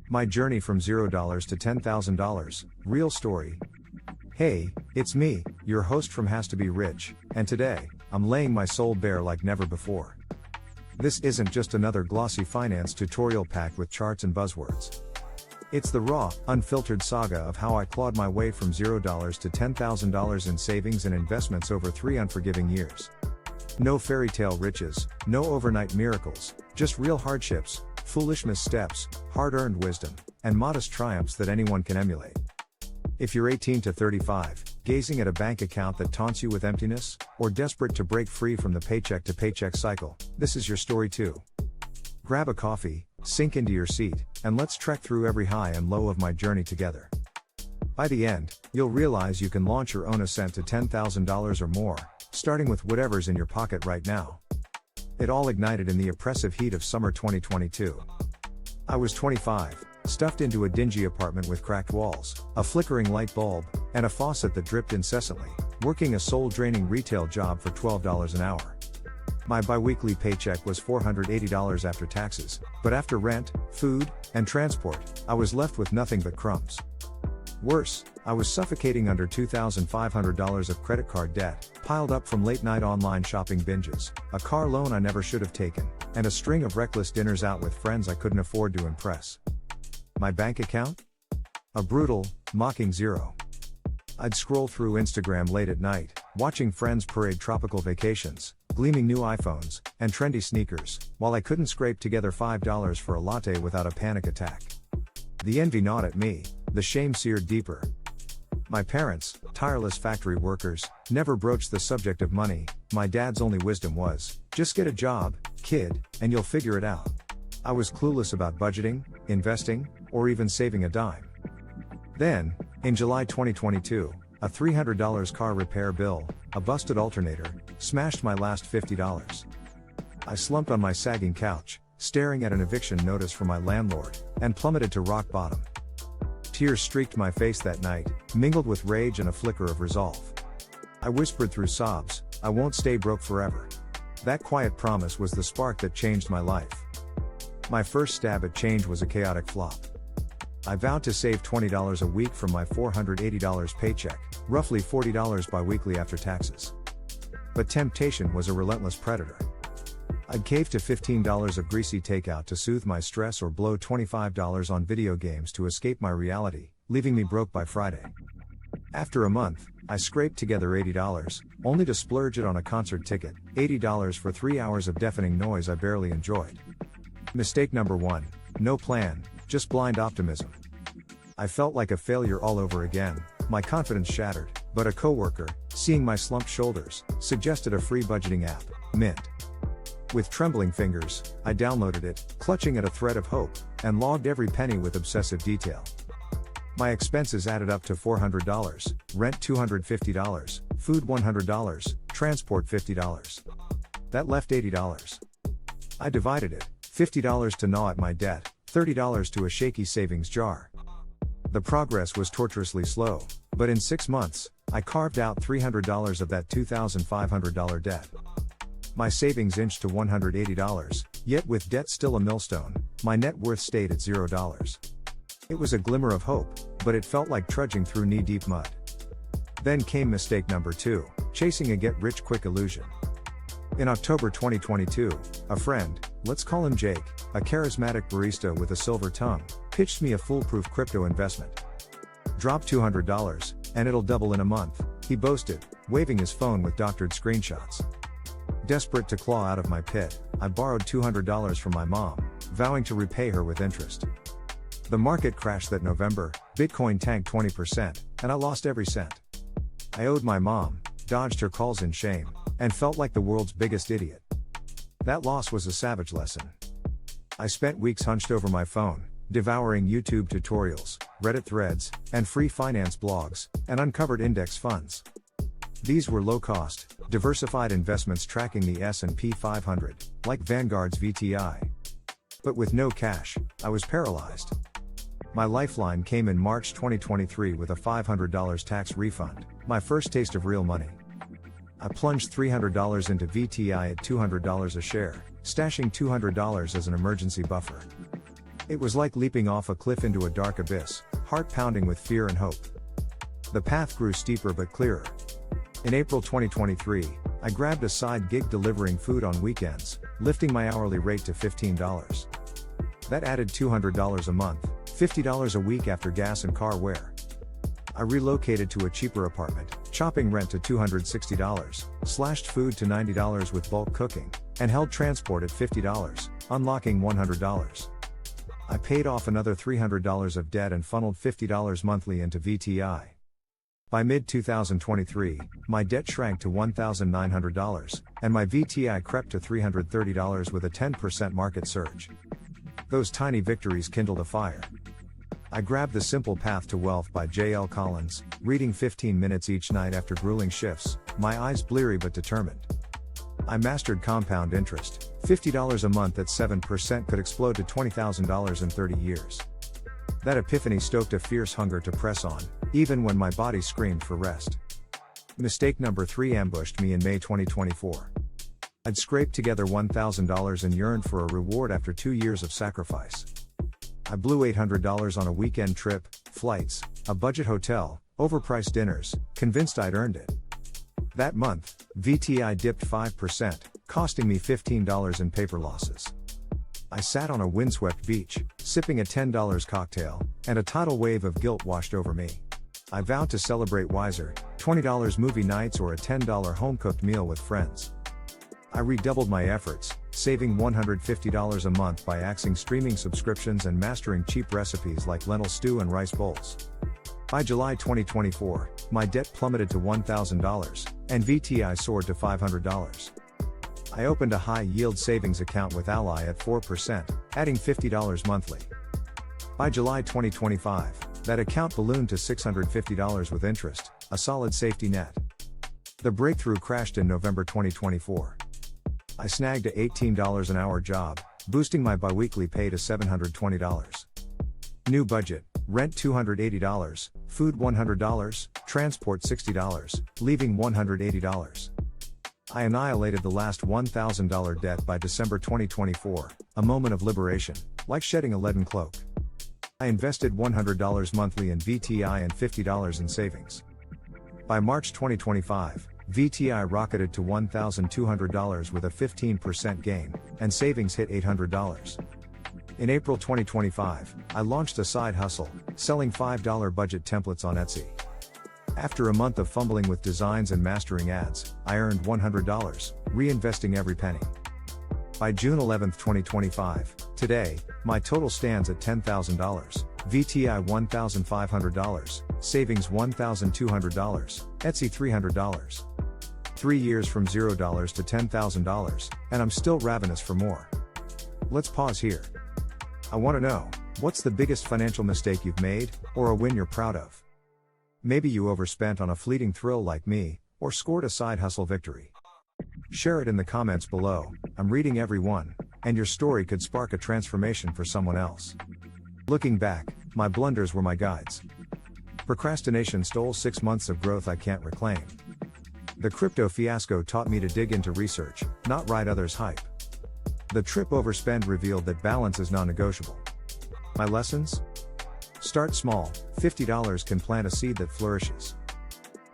My journey from $0 to $10,000, real story. Hey, it's me, your host from Has to Be Rich, and today, I'm laying my soul bare like never before. This isn't just another glossy finance tutorial packed with charts and buzzwords. It's the raw, unfiltered saga of how I clawed my way from $0 to $10,000 in savings and investments over 3 unforgiving years. No fairy tale riches, no overnight miracles, just real hardships, foolish missteps, hard-earned wisdom, and modest triumphs that anyone can emulate. If you're 18 to 35, gazing at a bank account that taunts you with emptiness, or desperate to break free from the paycheck-to-paycheck cycle, this is your story too. Grab a coffee, sink into your seat, and let's trek through every high and low of my journey together. By the end, you'll realize you can launch your own ascent to $10,000 or more, starting with whatever's in your pocket right now. It all ignited in the oppressive heat of summer 2022. I was 25, stuffed into a dingy apartment with cracked walls, a flickering light bulb, and a faucet that dripped incessantly, working a soul-draining retail job for $12 an hour. My bi-weekly paycheck was $480 after taxes, but after rent, food, and transport, I was left with nothing but crumbs. Worse, I was suffocating under $2,500 of credit card debt, piled up from late-night online shopping binges, a car loan I never should have taken, and a string of reckless dinners out with friends I couldn't afford to impress. My bank account? A brutal, mocking zero. I'd scroll through Instagram late at night, watching friends parade tropical vacations, gleaming new iPhones, and trendy sneakers, while I couldn't scrape together $5 for a latte without a panic attack. The envy gnawed at me, the shame seared deeper. My parents, tireless factory workers, never broached the subject of money. My dad's only wisdom was, just get a job, kid, and you'll figure it out. I was clueless about budgeting, investing, or even saving a dime. Then, in July 2022, a $300 car repair bill, a busted alternator, smashed my last $50. I slumped on my sagging couch, staring at an eviction notice from my landlord, and plummeted to rock bottom. Tears streaked my face that night, mingled with rage and a flicker of resolve. I whispered through sobs, I won't stay broke forever. That quiet promise was the spark that changed my life. My first stab at change was a chaotic flop. I vowed to save $20 a week from my $480 paycheck, roughly $40 bi-weekly after taxes. But temptation was a relentless predator. I'd cave to $15 of greasy takeout to soothe my stress or blow $25 on video games to escape my reality, leaving me broke by Friday. After a month, I scraped together $80, only to splurge it on a concert ticket, $80 for 3 hours of deafening noise I barely enjoyed. Mistake number 1, no plan, just blind optimism. I felt like a failure all over again, my confidence shattered, but a coworker, seeing my slumped shoulders, suggested a free budgeting app, Mint. With trembling fingers, I downloaded it, clutching at a thread of hope, and logged every penny with obsessive detail. My expenses added up to $400, rent $250, food $100, transport $50. That left $80. I divided it, $50 to gnaw at my debt, $30 to a shaky savings jar. The progress was torturously slow, but in 6 months, I carved out $300 of that $2,500 debt. My savings inched to $180, yet with debt still a millstone, my net worth stayed at $0. It was a glimmer of hope, but it felt like trudging through knee-deep mud. Then came mistake number 2, chasing a get-rich-quick illusion. In October 2022, a friend, let's call him Jake, a charismatic barista with a silver tongue, pitched me a foolproof crypto investment. Drop $200, and it'll double in a month, he boasted, waving his phone with doctored screenshots. Desperate to claw out of my pit, I borrowed $200 from my mom, vowing to repay her with interest. The market crashed that November, Bitcoin tanked 20%, and I lost every cent. I owed my mom, dodged her calls in shame, and felt like the world's biggest idiot. That loss was a savage lesson. I spent weeks hunched over my phone, devouring YouTube tutorials, Reddit threads, and free finance blogs, and uncovered index funds. These were low-cost, diversified investments tracking the S&P 500, like Vanguard's VTI. But with no cash, I was paralyzed. My lifeline came in March 2023 with a $500 tax refund, my first taste of real money. I plunged $300 into VTI at $200 a share, stashing $200 as an emergency buffer. It was like leaping off a cliff into a dark abyss, heart pounding with fear and hope. The path grew steeper but clearer. In April 2023, I grabbed a side gig delivering food on weekends, lifting my hourly rate to $15. That added $200 a month, $50 a week after gas and car wear. I relocated to a cheaper apartment, chopping rent to $260, slashed food to $90 with bulk cooking, and held transport at $50, unlocking $100. I paid off another $300 of debt and funneled $50 monthly into VTI. By mid-2023, my debt shrank to $1,900, and my VTI crept to $330 with a 10% market surge. Those tiny victories kindled a fire. I grabbed The Simple Path to Wealth by J.L. Collins, reading 15 minutes each night after grueling shifts, my eyes bleary but determined. I mastered compound interest. $50 a month at 7% could explode to $20,000 in 30 years. That epiphany stoked a fierce hunger to press on, even when my body screamed for rest. Mistake number 3 ambushed me in May 2024. I'd scraped together $1,000 and yearned for a reward after 2 years of sacrifice. I blew $800 on a weekend trip, flights, a budget hotel, overpriced dinners, convinced I'd earned it. That month, VTI dipped 5%, costing me $15 in paper losses. I sat on a windswept beach, sipping a $10 cocktail, and a tidal wave of guilt washed over me. I vowed to celebrate wiser, $20 movie nights or a $10 home-cooked meal with friends. I redoubled my efforts, saving $150 a month by axing streaming subscriptions and mastering cheap recipes like lentil stew and rice bowls. By July 2024, my debt plummeted to $1,000, and VTI soared to $500. I opened a high-yield savings account with Ally at 4%, adding $50 monthly. By July 2025, that account ballooned to $650 with interest, a solid safety net. The breakthrough crashed in November 2024. I snagged a $18 an hour job, boosting my biweekly pay to $720. New budget: rent $280, food $100, transport $60, leaving $180. I annihilated the last $1,000 debt by December 2024, a moment of liberation, like shedding a leaden cloak. I invested $100 monthly in VTI and $50 in savings. By March 2025, VTI rocketed to $1,200 with a 15% gain, and savings hit $800. In April 2025, I launched a side hustle, selling $5 budget templates on Etsy. After a month of fumbling with designs and mastering ads, I earned $100, reinvesting every penny. By June 11, 2025, today, my total stands at $10,000, VTI $1,500, savings $1,200, Etsy $300. 3 years from $0 to $10,000, and I'm still ravenous for more. Let's pause here. I want to know, what's the biggest financial mistake you've made, or a win you're proud of? Maybe you overspent on a fleeting thrill like me, or scored a side hustle victory. Share it in the comments below. I'm reading every one, and your story could spark a transformation for someone else. Looking back, my blunders were my guides. Procrastination stole 6 months of growth I can't reclaim. The crypto fiasco taught me to dig into research, not ride others' hype. The trip overspend revealed that balance is non-negotiable. My lessons? Start small. $50 can plant a seed that flourishes.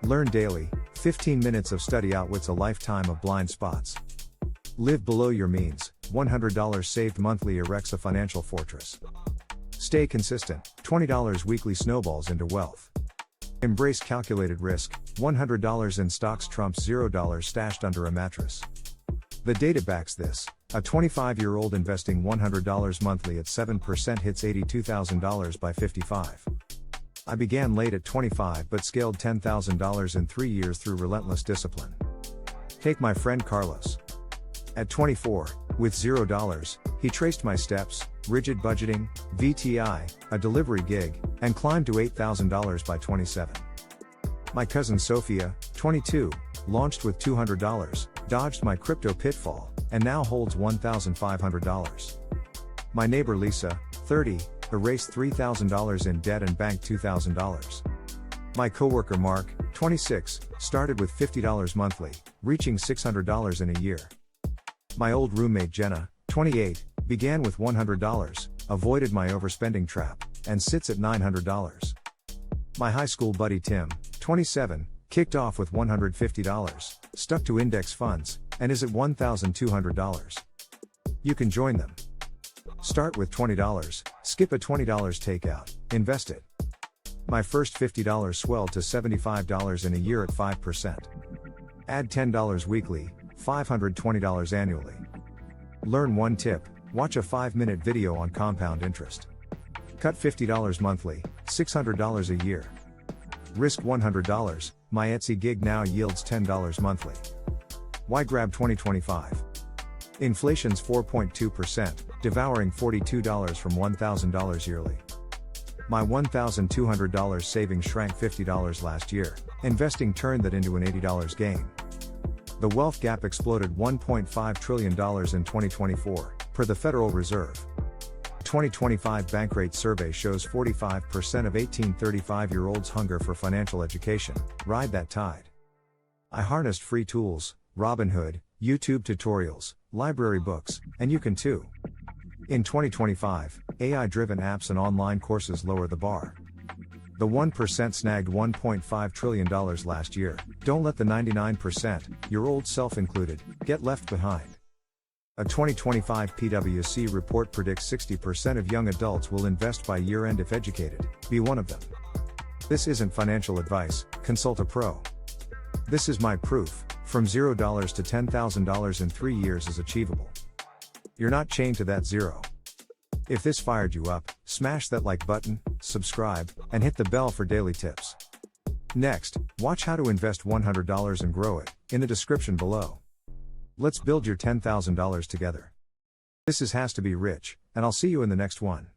Learn daily. 15 minutes of study outwits a lifetime of blind spots. Live below your means. $100 saved monthly erects a financial fortress. Stay consistent. $20 weekly snowballs into wealth. Embrace calculated risk. $100 in stocks trumps $0 stashed under a mattress. The data backs this. A 25-year-old investing $100 monthly at 7% hits $82,000 by 55. I began late at 25 but scaled $10,000 in 3 years through relentless discipline. Take my friend Carlos. At 24, with $0, he traced my steps: rigid budgeting, VTI, a delivery gig, and climbed to $8,000 by 27. My cousin Sophia, 22, launched with $200, dodged my crypto pitfall, and now holds $1,500. My neighbor Lisa, 30, erased $3,000 in debt and banked $2,000. My coworker Mark, 26, started with $50 monthly, reaching $600 in a year. My old roommate Jenna, 28, began with $100, avoided my overspending trap, and sits at $900. My high school buddy Tim, 27, kicked off with $150, stuck to index funds, and is at $1,200. You can join them. Start with $20, skip a $20 takeout, invest it. My first $50 swelled to $75 in a year at 5%. Add $10 weekly, $520 annually. Learn one tip, watch a 5-minute video on compound interest. Cut $50 monthly, $600 a year. Risk $100, my Etsy gig now yields $10 monthly. Why grab 2025? Inflation's 4.2%, devouring $42 from $1,000 yearly. My $1,200 savings shrank $50 last year, investing turned that into an $80 gain. The wealth gap exploded $1.5 trillion in 2024, per the Federal Reserve. 2025 Bankrate survey shows 45% of 18-35-year-olds hunger for financial education. Ride that tide. I harnessed free tools, Robinhood, YouTube tutorials, library books, and you can too. In 2025, AI-driven apps and online courses lower the bar. The 1% snagged $1.5 trillion last year. Don't let the 99%, your old self included, get left behind. A 2025 PwC report predicts 60% of young adults will invest by year-end if educated. Be one of them. This isn't financial advice, consult a pro. This is my proof, from $0 to $10,000 in 3 years is achievable. You're not chained to that zero. If this fired you up, smash that like button, subscribe, and hit the bell for daily tips. Next, watch how to invest $100 and grow it, in the description below. Let's build your $10,000 together. This is Has to Be Rich, and I'll see you in the next one.